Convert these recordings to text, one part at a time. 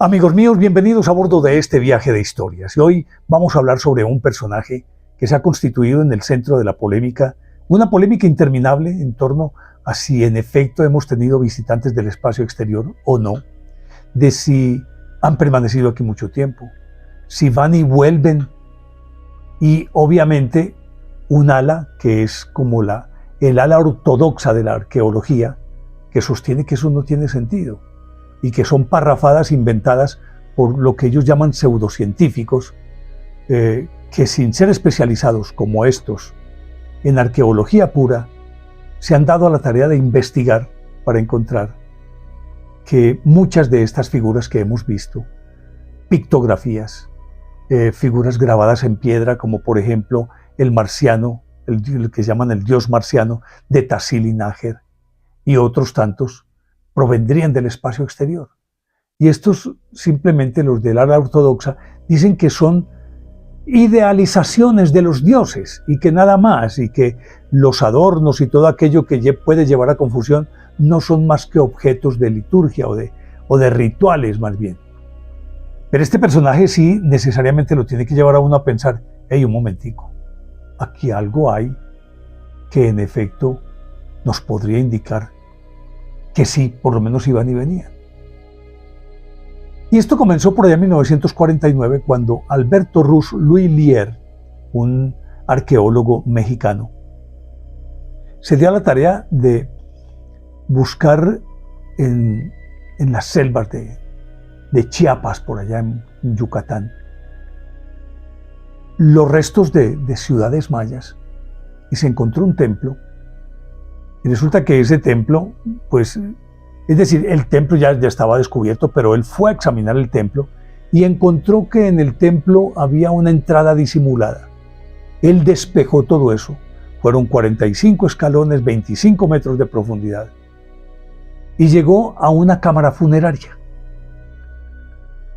Amigos míos, bienvenidos a bordo de este viaje de historias. Y hoy vamos a hablar sobre un personaje que se ha constituido en el centro de la polémica, una polémica interminable en torno a si en efecto hemos tenido visitantes del espacio exterior o no, de si han permanecido aquí mucho tiempo, si van y vuelven, y obviamente un ala que es como el ala ortodoxa de la arqueología, que sostiene que eso no tiene sentido, y que son parrafadas inventadas por lo que ellos llaman pseudocientíficos, que sin ser especializados como estos en arqueología pura, se han dado a la tarea de investigar para encontrar que muchas de estas figuras que hemos visto, pictografías, figuras grabadas en piedra, como por ejemplo el marciano, el que llaman el dios marciano de Tassili N'Ajjer, y otros tantos, provendrían del espacio exterior. Y estos, simplemente los del ala ortodoxa, dicen que son idealizaciones de los dioses y que nada más, y que los adornos y todo aquello que puede llevar a confusión no son más que objetos de liturgia o de rituales más bien. Pero este personaje sí necesariamente lo tiene que llevar a uno a pensar, hey, un momentico, aquí algo hay que en efecto nos podría indicar que sí, por lo menos iban y venían. Y esto comenzó por allá en 1949, cuando Alberto Ruz L'Huillier, un arqueólogo mexicano, se dio a la tarea de buscar en las selvas de Chiapas, por allá en Yucatán, los restos de ciudades mayas, y se encontró un templo. Y resulta que ese templo, pues, es decir, el templo ya estaba descubierto, pero él fue a examinar el templo y encontró que en el templo había una entrada disimulada. Él despejó todo eso. Fueron 45 escalones, 25 metros de profundidad. Y llegó a una cámara funeraria.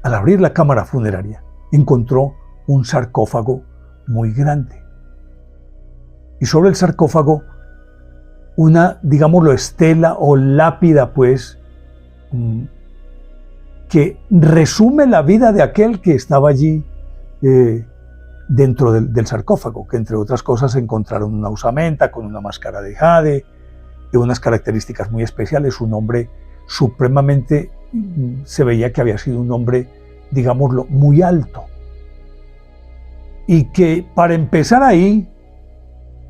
Al abrir la cámara funeraria, encontró un sarcófago muy grande. Y sobre el sarcófago, una, digámoslo, estela o lápida, pues, que resume la vida de aquel que estaba allí dentro del sarcófago, que entre otras cosas encontraron una usamenta con una máscara de jade, de unas características muy especiales, un hombre supremamente, se veía que había sido un hombre, digámoslo, muy alto. Y que para empezar ahí,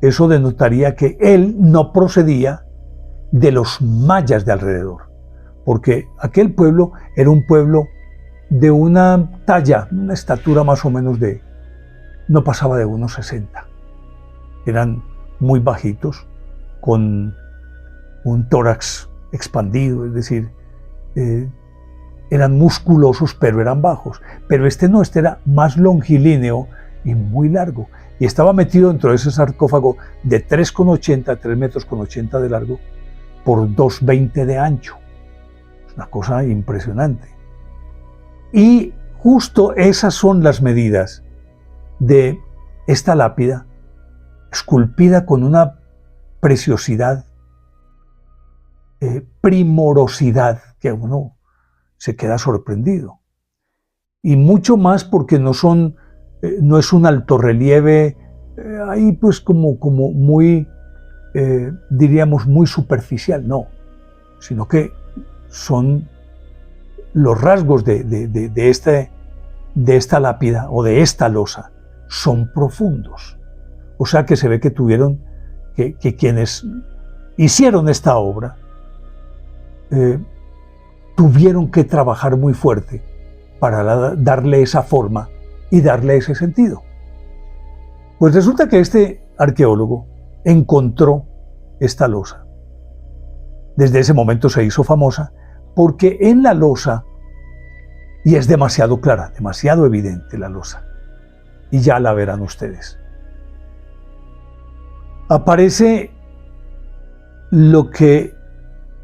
eso denotaría que él no procedía de los mayas de alrededor, porque aquel pueblo era un pueblo de una talla, una estatura más o menos no pasaba de unos 60. Eran muy bajitos, con un tórax expandido, es decir, eran musculosos, pero eran bajos. Pero este no, este era más longilíneo y muy largo. Y estaba metido dentro de ese sarcófago de 3,80, 3 metros con 80 de largo, por 2,20 de ancho. Es una cosa impresionante. Y justo esas son las medidas de esta lápida, esculpida con una preciosidad, primorosidad, que uno se queda sorprendido. Y mucho más porque no es un altorrelieve ahí pues como muy, diríamos, muy superficial, no, sino que son los rasgos de esta lápida o de esta losa son profundos. O sea que se ve que que quienes hicieron esta obra tuvieron que trabajar muy fuerte para darle esa forma y darle ese sentido. Pues resulta que este arqueólogo encontró esta losa. Desde ese momento se hizo famosa porque en la losa, y es demasiado clara, demasiado evidente la losa, y ya la verán ustedes, aparece lo que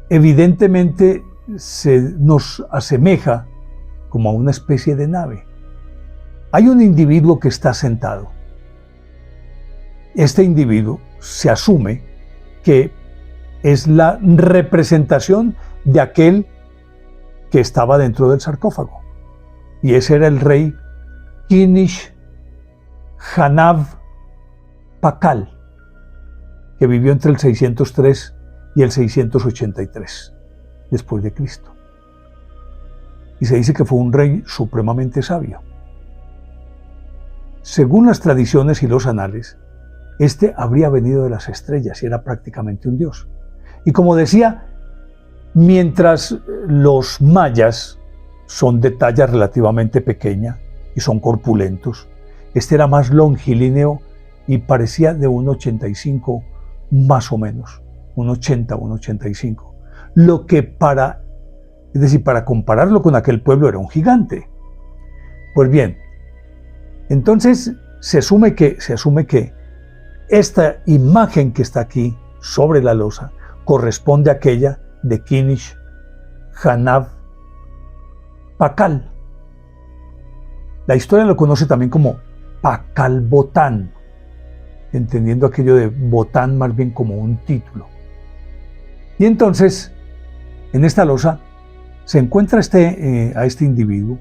evidentemente nos asemeja como a una especie de nave. Hay un individuo que está sentado. Este individuo se asume que es la representación de aquel que estaba dentro del sarcófago. Y ese era el rey Kinish Hanav Pakal, que vivió entre el 603 y el 683 después de Cristo. Y se dice que fue un rey supremamente sabio. Según las tradiciones y los anales, este habría venido de las estrellas y era prácticamente un dios. Y como decía, mientras los mayas son de talla relativamente pequeña y son corpulentos, este era más longilíneo y parecía de 1,85 más o menos, 1,80, 1,85. Lo que para compararlo con aquel pueblo era un gigante. Pues bien, entonces se asume que esta imagen que está aquí sobre la losa corresponde a aquella de Kinish Hanav Pakal. La historia lo conoce también como Pakal Botán, entendiendo aquello de Botán más bien como un título. Y entonces, en esta losa se encuentra a este individuo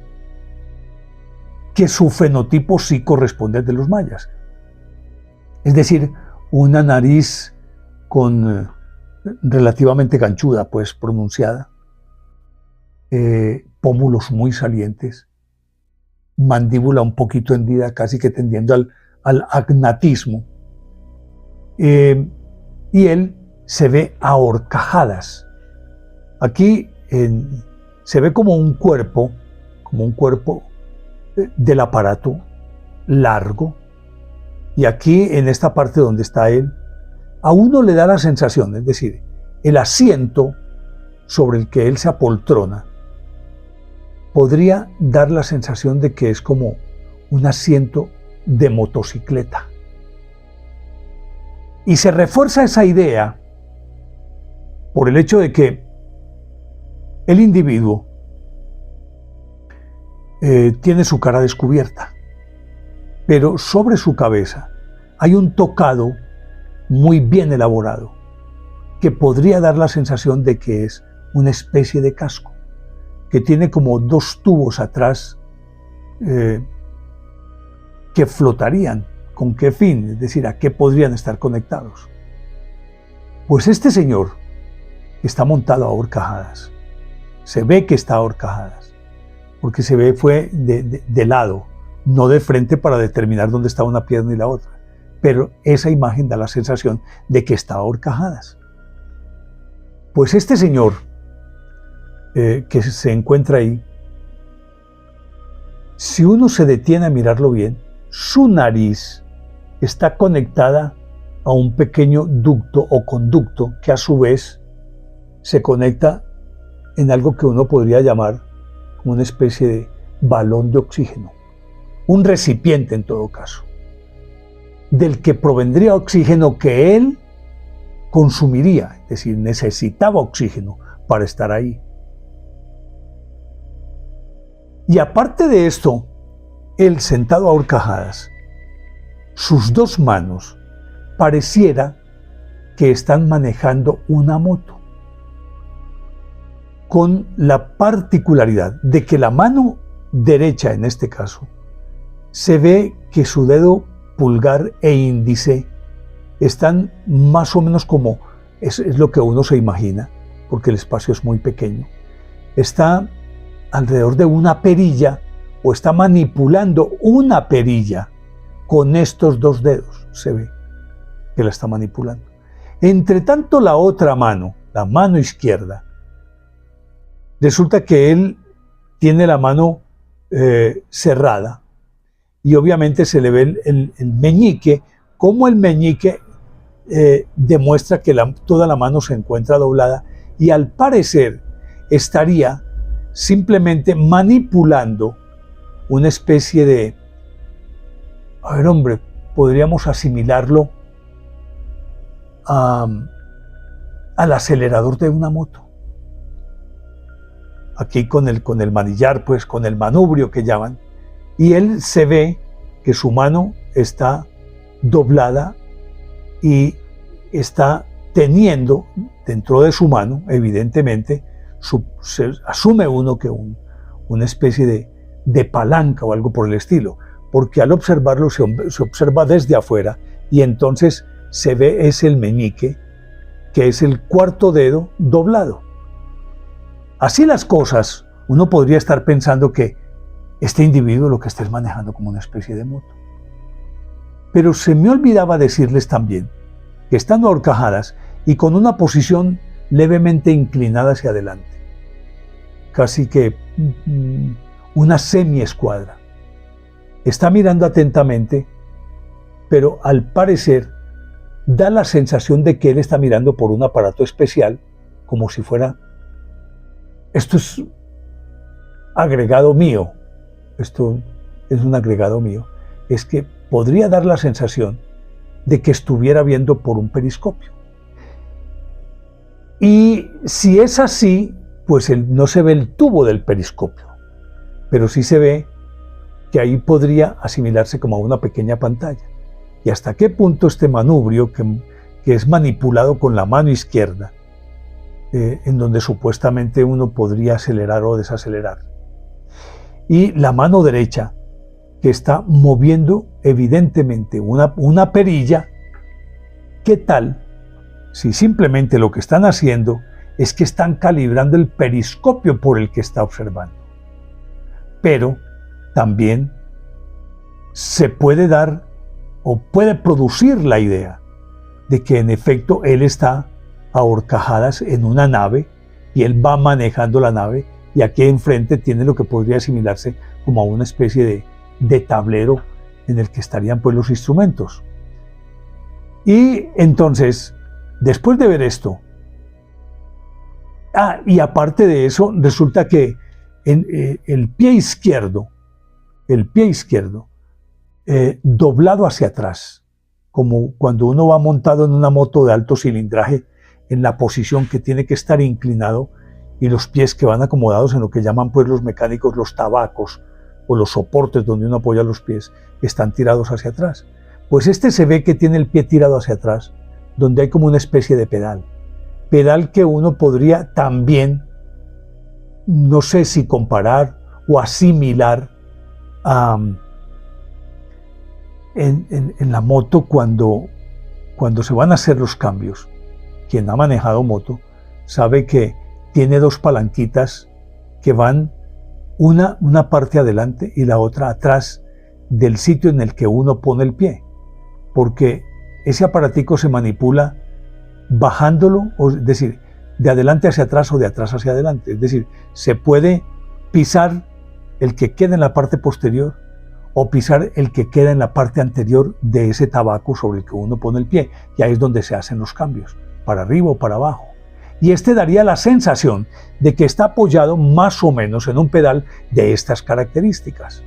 que su fenotipo sí corresponde al de los mayas. Es decir, una nariz relativamente ganchuda, pues pronunciada, pómulos muy salientes, mandíbula un poquito hendida, casi que tendiendo al agnatismo, y él se ve a horcajadas. Aquí se ve como un cuerpo del aparato largo, y aquí en esta parte donde está él, a uno le da la sensación, es decir, el asiento sobre el que él se apoltrona podría dar la sensación de que es como un asiento de motocicleta. Y se refuerza esa idea por el hecho de que el individuo tiene su cara descubierta, pero sobre su cabeza hay un tocado muy bien elaborado que podría dar la sensación de que es una especie de casco, que tiene como dos tubos atrás que flotarían. ¿Con qué fin? Es decir, ¿a qué podrían estar conectados? Pues este señor está montado a horcajadas. Se ve que está a horcajadas, porque fue de lado, no de frente para determinar dónde estaba una pierna y la otra. Pero esa imagen da la sensación de que está a horcajadas. Pues este señor que se encuentra ahí, si uno se detiene a mirarlo bien, su nariz está conectada a un pequeño ducto o conducto que a su vez se conecta en algo que uno podría llamar como una especie de balón de oxígeno, un recipiente en todo caso, del que provendría oxígeno que él consumiría, es decir, necesitaba oxígeno para estar ahí. Y aparte de esto, él sentado a horcajadas, sus dos manos pareciera que están manejando una moto, con la particularidad de que la mano derecha, en este caso, se ve que su dedo pulgar e índice están más o menos como, es lo que uno se imagina, porque el espacio es muy pequeño, está alrededor de una perilla o está manipulando una perilla con estos dos dedos, se ve que la está manipulando. Entre tanto, la otra mano, la mano izquierda, resulta que él tiene la mano cerrada y obviamente se le ve el meñique, como el meñique demuestra que toda la mano se encuentra doblada y al parecer estaría simplemente manipulando una especie de, a ver hombre, podríamos asimilarlo al acelerador de una moto. Aquí con el manillar, pues con el manubrio que llaman, y él se ve que su mano está doblada y está teniendo dentro de su mano, evidentemente, se asume uno que una especie de palanca o algo por el estilo, porque al observarlo se observa desde afuera y entonces se ve es el meñique, que es el cuarto dedo doblado. Así las cosas, uno podría estar pensando que este individuo lo que está es manejando como una especie de moto. Pero se me olvidaba decirles también que estando a horcajadas y con una posición levemente inclinada hacia adelante, casi que una semi-escuadra, está mirando atentamente, pero al parecer da la sensación de que él está mirando por un aparato especial, como si fuera, esto es agregado mío, esto es un agregado mío, es que podría dar la sensación de que estuviera viendo por un periscopio. Y si es así, pues no se ve el tubo del periscopio, pero sí se ve que ahí podría asimilarse como a una pequeña pantalla. Y hasta qué punto este manubrio, que es manipulado con la mano izquierda, en donde supuestamente uno podría acelerar o desacelerar, y la mano derecha, que está moviendo evidentemente una perilla, ¿qué tal si simplemente lo que están haciendo es que están calibrando el periscopio por el que está observando? Pero también se puede dar o puede producir la idea de que en efecto él está a horcajadas en una nave y él va manejando la nave y aquí enfrente tiene lo que podría asimilarse como a una especie de tablero en el que estarían pues los instrumentos. Y entonces, después de ver esto, y aparte de eso, resulta que el pie izquierdo, doblado hacia atrás, como cuando uno va montado en una moto de alto cilindraje, en la posición que tiene que estar inclinado, y los pies que van acomodados en lo que llaman pues los mecánicos los tabacos, o los soportes donde uno apoya los pies, están tirados hacia atrás. Pues este se ve que tiene el pie tirado hacia atrás, donde hay como una especie de pedal que uno podría también, no sé si comparar o asimilar en la moto cuando se van a hacer los cambios. Quien ha manejado moto sabe que tiene dos palanquitas que van una parte adelante y la otra atrás del sitio en el que uno pone el pie, porque ese aparatico se manipula bajándolo, es decir, de adelante hacia atrás o de atrás hacia adelante. Es decir, se puede pisar el que queda en la parte posterior o pisar el que queda en la parte anterior de ese tabaco sobre el que uno pone el pie, y ahí es donde se hacen los cambios, para arriba o para abajo. Y este daría la sensación de que está apoyado más o menos en un pedal de estas características.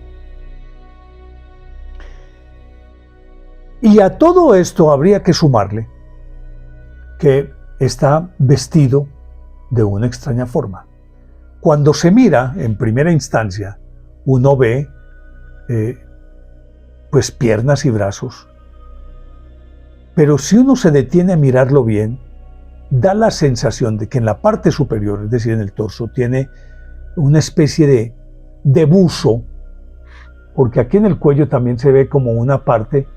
Y a todo esto habría que sumarle que está vestido de una extraña forma. Cuando se mira en primera instancia, uno ve pues piernas y brazos. Pero si uno se detiene a mirarlo bien, da la sensación de que en la parte superior, es decir, en el torso, tiene una especie de buzo, porque aquí en el cuello también se ve como una parte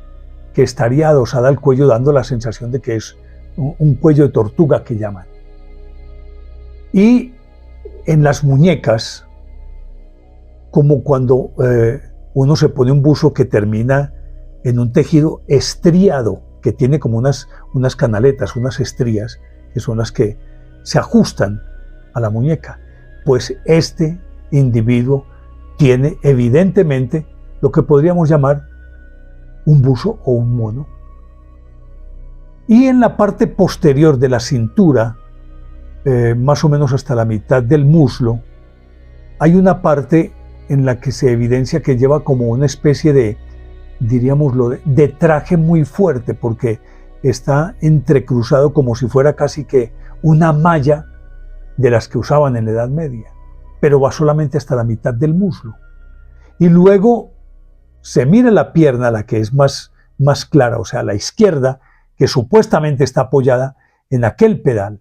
que estaría adosada al cuello, dando la sensación de que es un cuello de tortuga que llaman. Y en las muñecas, como cuando uno se pone un buzo que termina en un tejido estriado, que tiene como unas canaletas, unas estrías, que son las que se ajustan a la muñeca. Pues este individuo tiene evidentemente lo que podríamos llamar un buzo o un mono. Y en la parte posterior de la cintura, más o menos hasta la mitad del muslo, hay una parte en la que se evidencia que lleva como una especie de, diríamoslo, de traje muy fuerte, porque está entrecruzado como si fuera casi que una malla de las que usaban en la Edad Media, pero va solamente hasta la mitad del muslo. Y luego se mira la pierna, la que es más clara, o sea, la izquierda, que supuestamente está apoyada en aquel pedal.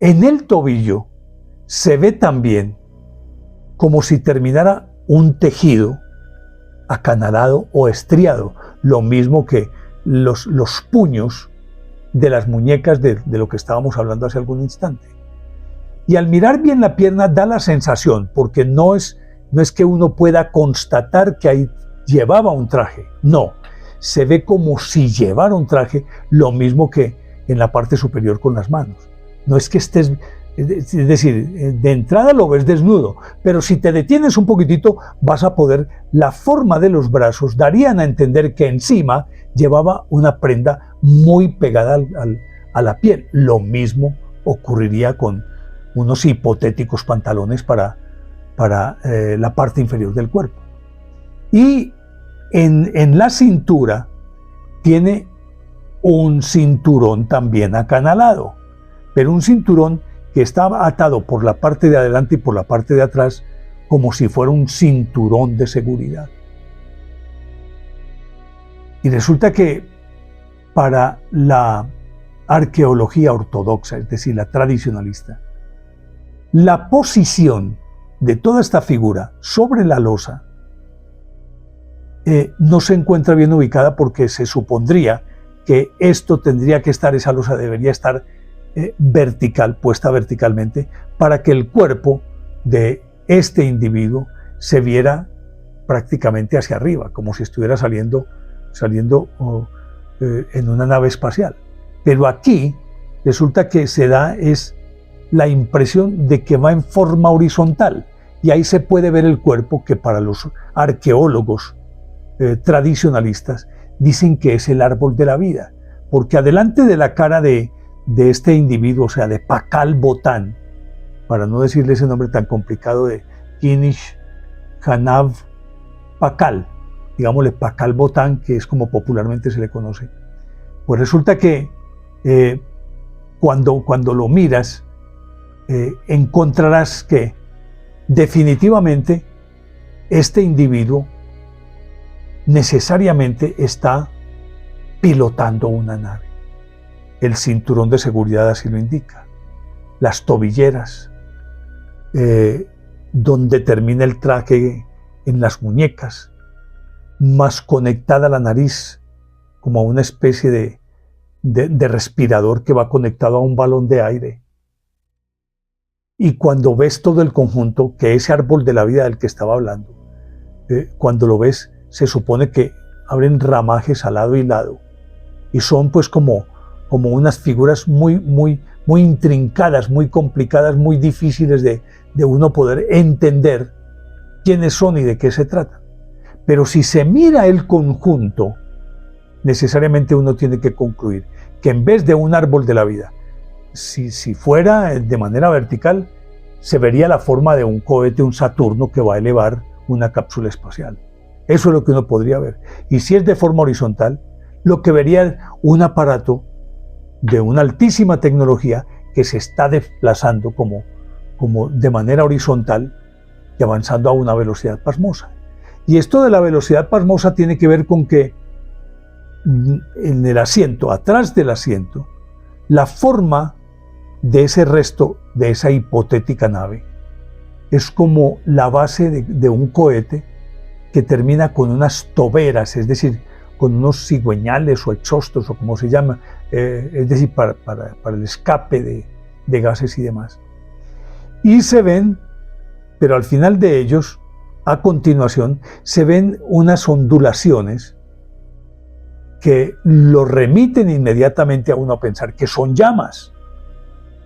En el tobillo se ve también como si terminara un tejido acanalado o estriado, lo mismo que los puños de las muñecas de lo que estábamos hablando hace algún instante. Y al mirar bien la pierna da la sensación, porque no es que uno pueda constatar que ahí llevaba un traje, no, se ve como si llevara un traje, lo mismo que en la parte superior con las manos. No es que estés, es decir, de entrada lo ves desnudo, pero si te detienes un poquitito vas a poder, la forma de los brazos darían a entender que encima llevaba una prenda muy pegada a la piel. Lo mismo ocurriría con unos hipotéticos pantalones para la parte inferior del cuerpo. Y en la cintura tiene un cinturón también acanalado, pero un cinturón que estaba atado por la parte de adelante y por la parte de atrás como si fuera un cinturón de seguridad. Y resulta que para la arqueología ortodoxa, es decir, la tradicionalista, la posición de toda esta figura sobre la losa no se encuentra bien ubicada, porque se supondría que esto tendría que estar, esa losa debería estar vertical, puesta verticalmente, para que el cuerpo de este individuo se viera prácticamente hacia arriba, como si estuviera saliendo en una nave espacial. Pero aquí resulta que se da es la impresión de que va en forma horizontal, y ahí se puede ver el cuerpo, que para los arqueólogos tradicionalistas dicen que es el árbol de la vida, porque adelante de la cara de este individuo, o sea, de Pakal Botán, para no decirle ese nombre tan complicado de Kinish Hanav Pakal, digámosle Pakal Botán, que es como popularmente se le conoce, pues resulta que cuando lo miras, encontrarás que definitivamente este individuo necesariamente está pilotando una nave. El cinturón de seguridad así lo indica, las tobilleras, donde termina el traje en las muñecas, más conectada la nariz como a una especie de respirador que va conectado a un balón de aire. Y cuando ves todo el conjunto, que ese árbol de la vida del que estaba hablando, cuando lo ves, se supone que abren ramajes a lado y lado, y son pues como unas figuras muy intrincadas, muy complicadas, muy difíciles de uno poder entender quiénes son y de qué se trata. Pero si se mira el conjunto, necesariamente uno tiene que concluir que en vez de un árbol de la vida, si fuera de manera vertical, se vería la forma de un cohete, un Saturno, que va a elevar una cápsula espacial. Eso es lo que uno podría ver. Y si es de forma horizontal, lo que vería es un aparato de una altísima tecnología que se está desplazando como de manera horizontal y avanzando a una velocidad pasmosa. Y esto de la velocidad pasmosa tiene que ver con que en el asiento, atrás del asiento, la forma de ese resto de esa hipotética nave es como la base de un cohete que termina con unas toberas, es decir, con unos cigüeñales o exhaustos, o como se llama, es decir, para el escape de gases y demás. Y se ven, pero al final de ellos, a continuación, se ven unas ondulaciones que lo remiten inmediatamente a uno a pensar que son llamas.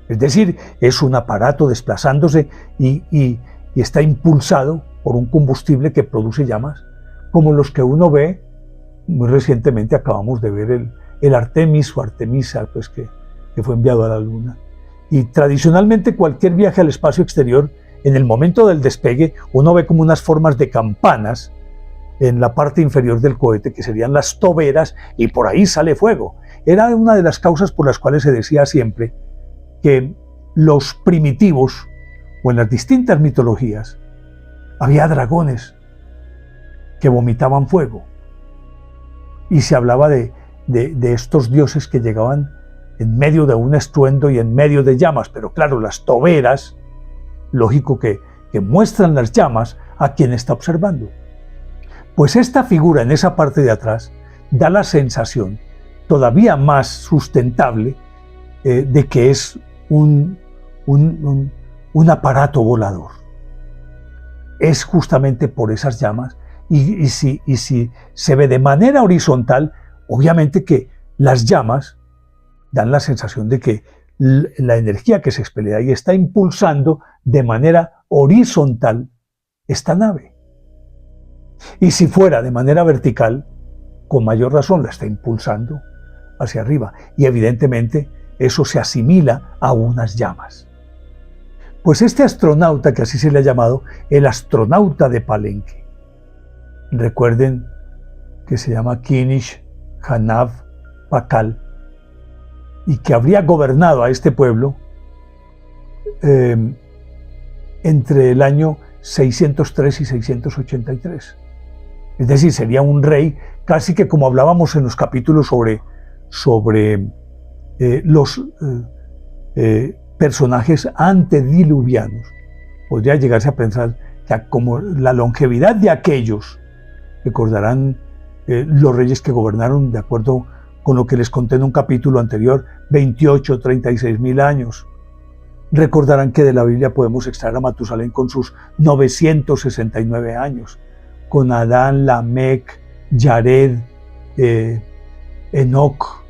Es decir, es un aparato desplazándose y está impulsado por un combustible que produce llamas, como los que uno ve. Muy recientemente acabamos de ver el Artemis o Artemisa, pues que fue enviado a la Luna. Y tradicionalmente cualquier viaje al espacio exterior, en el momento del despegue, uno ve como unas formas de campanas en la parte inferior del cohete, que serían las toberas, y por ahí sale fuego. Era una de las causas por las cuales se decía siempre que los primitivos, o en las distintas mitologías, había dragones que vomitaban fuego. Y se hablaba de estos dioses que llegaban en medio de un estruendo y en medio de llamas. Pero claro, las toberas lógico que muestran las llamas a quien está observando. Pues esta figura en esa parte de atrás da la sensación todavía más sustentable de que es un aparato volador. Es justamente por esas llamas, y si se ve de manera horizontal, obviamente que las llamas dan la sensación de que la energía que se expele ahí está impulsando de manera horizontal esta nave. Y si fuera de manera vertical, con mayor razón la está impulsando hacia arriba. Y evidentemente eso se asimila a unas llamas. Pues este astronauta, que así se le ha llamado, el astronauta de Palenque, recuerden que se llama Kinish Hanav Pakal, y que habría gobernado a este pueblo entre el año 603 y 683. Es decir, sería un rey, casi que como hablábamos en los capítulos sobre los personajes antediluvianos. Podría llegarse a pensar que como la longevidad de aquellos, recordarán los reyes que gobernaron, de acuerdo con lo que les conté en un capítulo anterior, 28, 36 mil años. Recordarán que de la Biblia podemos extraer a Matusalén con sus 969 años, con Adán, Lamec, Yared, Enoc,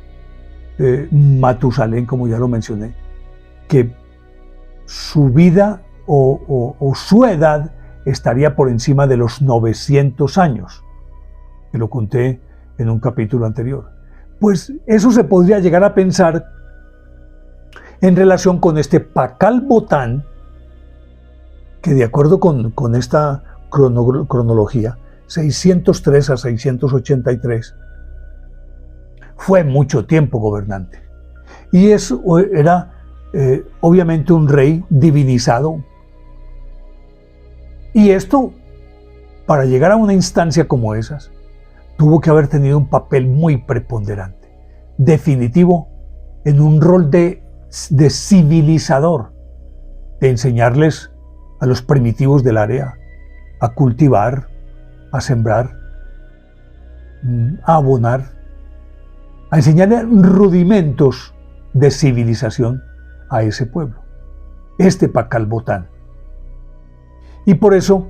Matusalén, como ya lo mencioné, que su vida o su edad estaría por encima de los 900 años, que lo conté en un capítulo anterior. Pues eso se podría llegar a pensar en relación con este Pakal Botán, que de acuerdo con esta cronología, 603 a 683, fue mucho tiempo gobernante. Y eso era obviamente un rey divinizado. Y esto, para llegar a una instancia como esas, tuvo que haber tenido un papel muy preponderante, definitivo, en un rol de civilizador, de enseñarles a los primitivos del área a cultivar, a sembrar, a abonar, a enseñarle rudimentos de civilización a ese pueblo, este Pakal Botán. Y por eso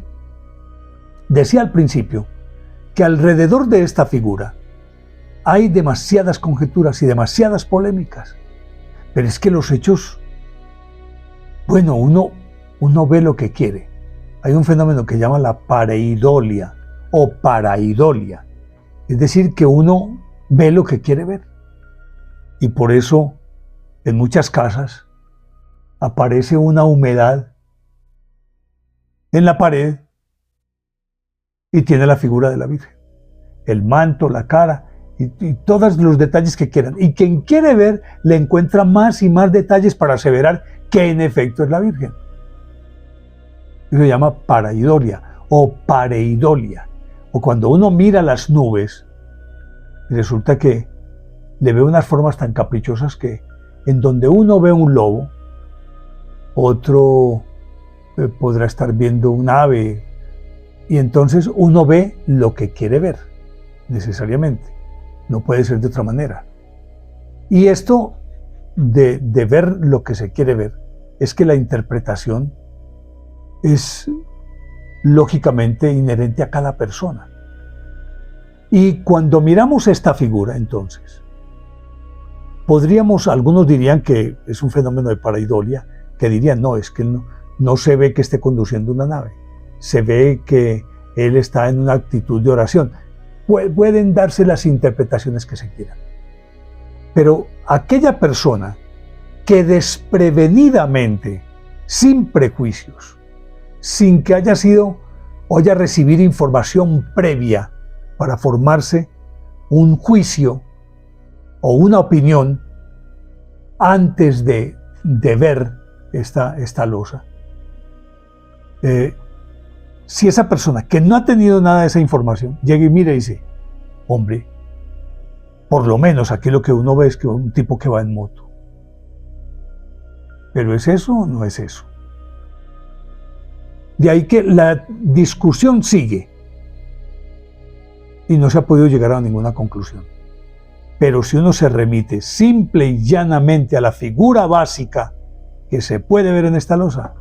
decía al principio que alrededor de esta figura hay demasiadas conjeturas y demasiadas polémicas, pero es que los hechos, bueno, uno ve lo que quiere. Hay un fenómeno que llama la pareidolia o paraidolia, es decir, que uno ve lo que quiere ver. Y por eso en muchas casas aparece una humedad en la pared y tiene la figura de la Virgen, el manto, la cara y todos los detalles que quieran. Y quien quiere ver le encuentra más y más detalles para aseverar que en efecto es la Virgen. Eso se llama paraidolia o pareidolia. O cuando uno mira las nubes, resulta que le ve unas formas tan caprichosas que en donde uno ve un lobo, otro podrá estar viendo un ave, y entonces uno ve lo que quiere ver, necesariamente. No puede ser de otra manera. Y esto de ver lo que se quiere ver es que la interpretación es lógicamente inherente a cada persona. Y cuando miramos esta figura, entonces, algunos dirían que es un fenómeno de pareidolia, que dirían, no, es que no se ve que esté conduciendo una nave, se ve que él está en una actitud de oración. Pueden darse las interpretaciones que se quieran. Pero aquella persona que desprevenidamente, sin prejuicios, sin que haya recibido información previa para formarse un juicio o una opinión antes de ver esta losa, si esa persona que no ha tenido nada de esa información llega y mira y dice, hombre, por lo menos aquí lo que uno ve es que un tipo que va en moto. ¿Pero es eso o no es eso? De ahí que la discusión sigue y no se ha podido llegar a ninguna conclusión. Pero si uno se remite simple y llanamente a la figura básica que se puede ver en esta losa,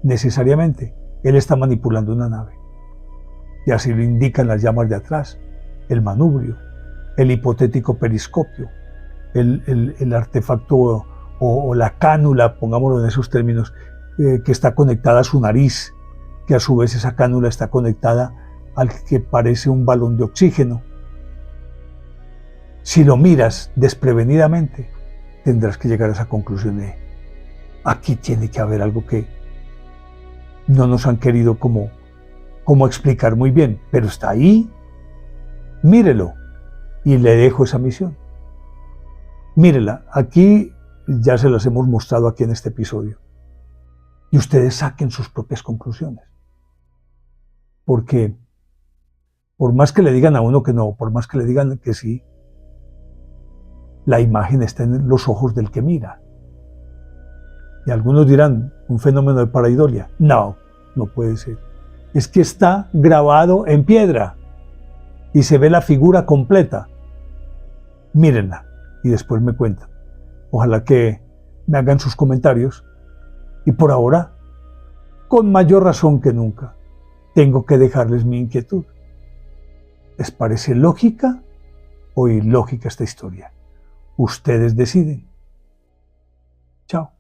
necesariamente él está manipulando una nave. Y así lo indican las llamas de atrás, el manubrio, el hipotético periscopio, el artefacto o la cánula, pongámoslo en esos términos, que está conectada a su nariz, que a su vez esa cánula está conectada al que parece un balón de oxígeno. Si lo miras desprevenidamente, tendrás que llegar a esa conclusión de aquí tiene que haber algo que no nos han querido como explicar muy bien, pero está ahí, mírelo, y le dejo esa misión. Mírela, aquí ya se las hemos mostrado aquí en este episodio, y ustedes saquen sus propias conclusiones, porque por más que le digan a uno que no, por más que le digan que sí, la imagen está en los ojos del que mira. Y algunos dirán, un fenómeno de pareidolia. No, no puede ser. Es que está grabado en piedra y se ve la figura completa. Mírenla y después me cuentan. Ojalá que me hagan sus comentarios. Y por ahora, con mayor razón que nunca, tengo que dejarles mi inquietud. ¿Les parece lógica o ilógica esta historia? Ustedes deciden. Chao.